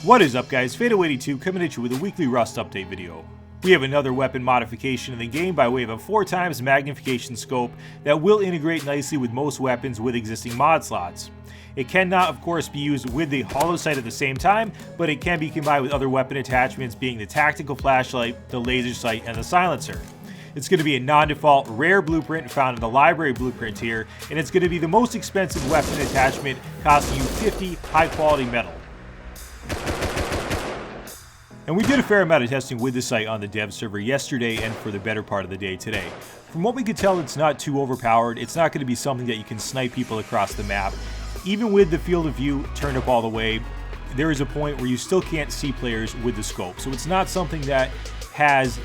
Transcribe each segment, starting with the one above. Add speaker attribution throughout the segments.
Speaker 1: What is up, guys? Fatal82 coming at you with a weekly Rust update video. We have another weapon modification in the game by way of a 4x magnification scope that will integrate nicely with most weapons with existing mod slots. It cannot, of course, be used with the hollow sight at the same time, but it can be combined with other weapon attachments being the tactical flashlight, the laser sight, and the silencer. It's going to be a non-default rare blueprint found in the library blueprint tier, and it's going to be the most expensive weapon attachment, costing you 50 high-quality metal. And we did a fair amount of testing with the site on the dev server yesterday and for the better part of the day today. From what we could tell, it's not too overpowered. It's not going to be something that you can snipe people across the map. Even with the field of view turned up all the way, there is a point where you still can't see players with the scope. So it's not something that has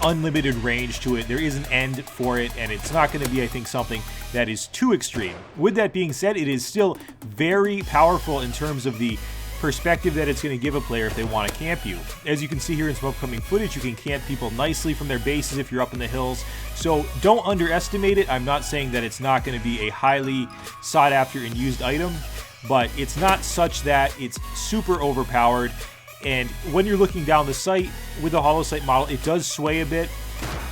Speaker 1: unlimited range to it. There is an end for it, and it's not going to be, I think, something that is too extreme. With that being said, it is still very powerful in terms of the perspective that it's going to give a player if they want to camp you. As you can see here in some upcoming footage, you can camp people nicely from their bases if you're up in the hills. So don't underestimate it. I'm not saying that it's not going to be a highly sought after and used item, but it's not such that it's super overpowered. And when you're looking down the sight with the hollow sight model, it does sway a bit.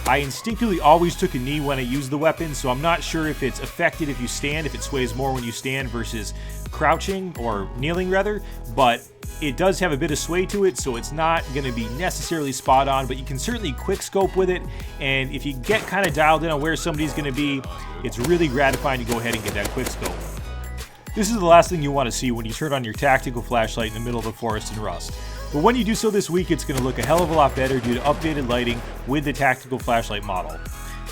Speaker 1: I instinctively always took a knee when I used the weapon, so I'm not sure if it's affected if you stand, if it sways more when you stand versus crouching, or kneeling rather, but it does have a bit of sway to it, so it's not going to be necessarily spot on, but you can certainly quick scope with it, and if you get kind of dialed in on where somebody's going to be, it's really gratifying to go ahead and get that quick scope. This is the last thing you want to see when you turn on your tactical flashlight in the middle of the forest in Rust. But when you do so this week, it's going to look a hell of a lot better due to updated lighting with the tactical flashlight model.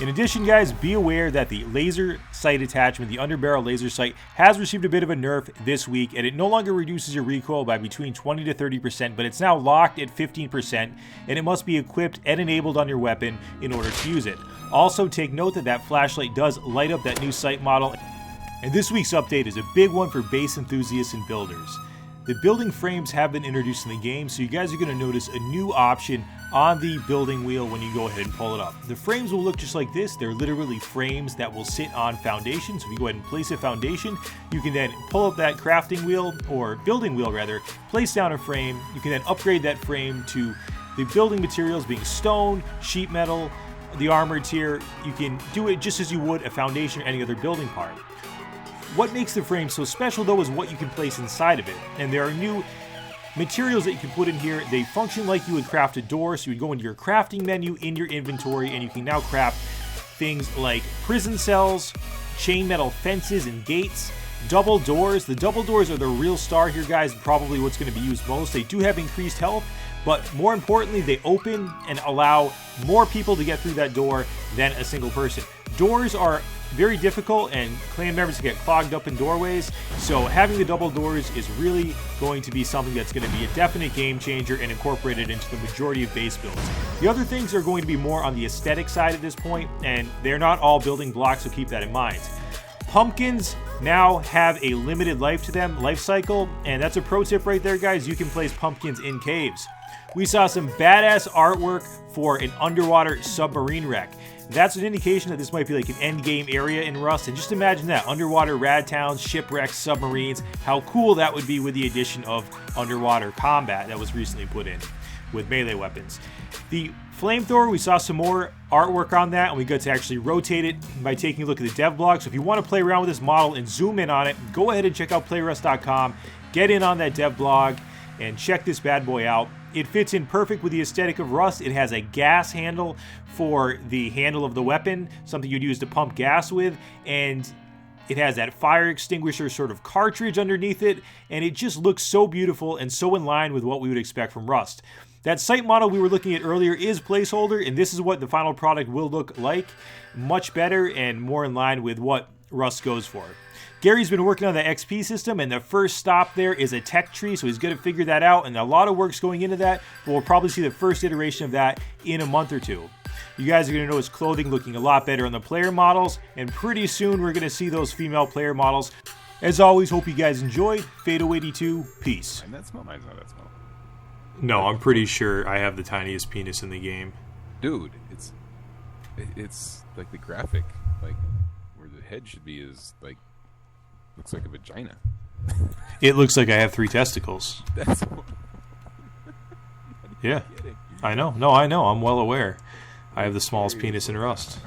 Speaker 1: In addition, guys, be aware that the laser sight attachment, the underbarrel laser sight, has received a bit of a nerf this week, and it no longer reduces your recoil by between 20 to 30%, but it's now locked at 15%, and it must be equipped and enabled on your weapon in order to use it. Also, take note that that flashlight does light up that new sight model, and this week's update is a big one for base enthusiasts and builders. The building frames have been introduced in the game, so you guys are going to notice a new option on the building wheel when you go ahead and pull it up. The frames will look just like this. They're literally frames that will sit on foundations. So if you go ahead and place a foundation, you can then pull up that crafting wheel, or building wheel rather, place down a frame. You can then upgrade that frame to the building materials being stone, sheet metal, the armor tier. You can do it just as you would a foundation or any other building part. What makes the frame so special, though, is what you can place inside of it. And there are new materials that you can put in here. They function like you would craft a door, so you would go into your crafting menu in your inventory, and you can now craft things like prison cells, chain metal fences and gates, double doors. The double doors are the real star here, guys, and probably what's going to be used most. They do have increased health, but more importantly, they open and allow more people to get through that door than a single person. Doors are very difficult, and clan members get clogged up in doorways, so having the double doors is really going to be something that's going to be a definite game changer and incorporated into the majority of base builds. The other things are going to be more on the aesthetic side at this point, and they're not all building blocks, so keep that in mind. Pumpkins now have a limited life to them, life cycle, and that's a pro tip right there, guys. You can place pumpkins in caves. We saw some badass artwork for an underwater submarine wreck. That's an indication that this might be like an end game area in Rust, and just imagine that, underwater rad towns, shipwrecks, submarines, how cool that would be with the addition of underwater combat that was recently put in with melee weapons. The Flamethrower, we saw some more artwork on that, and we got to actually rotate it by taking a look at the dev blog. So if you want to play around with this model and zoom in on it, go ahead and check out playrust.com, get in on that dev blog, and check this bad boy out. It fits in perfect with the aesthetic of Rust. It has a gas handle for the handle of the weapon, something you'd use to pump gas with, and it has that fire extinguisher sort of cartridge underneath it, and it just looks so beautiful and so in line with what we would expect from Rust. That sight model we were looking at earlier is placeholder, and this is what the final product will look like. Much better and more in line with what Rust goes for. Gary's been working on the XP system, and the first stop there is a tech tree, so he's going to figure that out, and a lot of work's going into that, but we'll probably see the first iteration of that in a month or two. You guys are going to notice clothing looking a lot better on the player models, and pretty soon we're going to see those female player models. As always, hope you guys enjoyed. Fatal82, peace.
Speaker 2: And that smell? Mine's not that smell.
Speaker 1: No, I'm pretty sure I have the tiniest penis in the game.
Speaker 2: Dude, it's like the graphic, like where the head should be is like, looks like a vagina.
Speaker 1: It looks like I have 3 testicles.
Speaker 2: That's.
Speaker 1: Yeah.
Speaker 2: Kidding.
Speaker 1: I know. No, I know. I'm well aware. I have the smallest penis in Rust.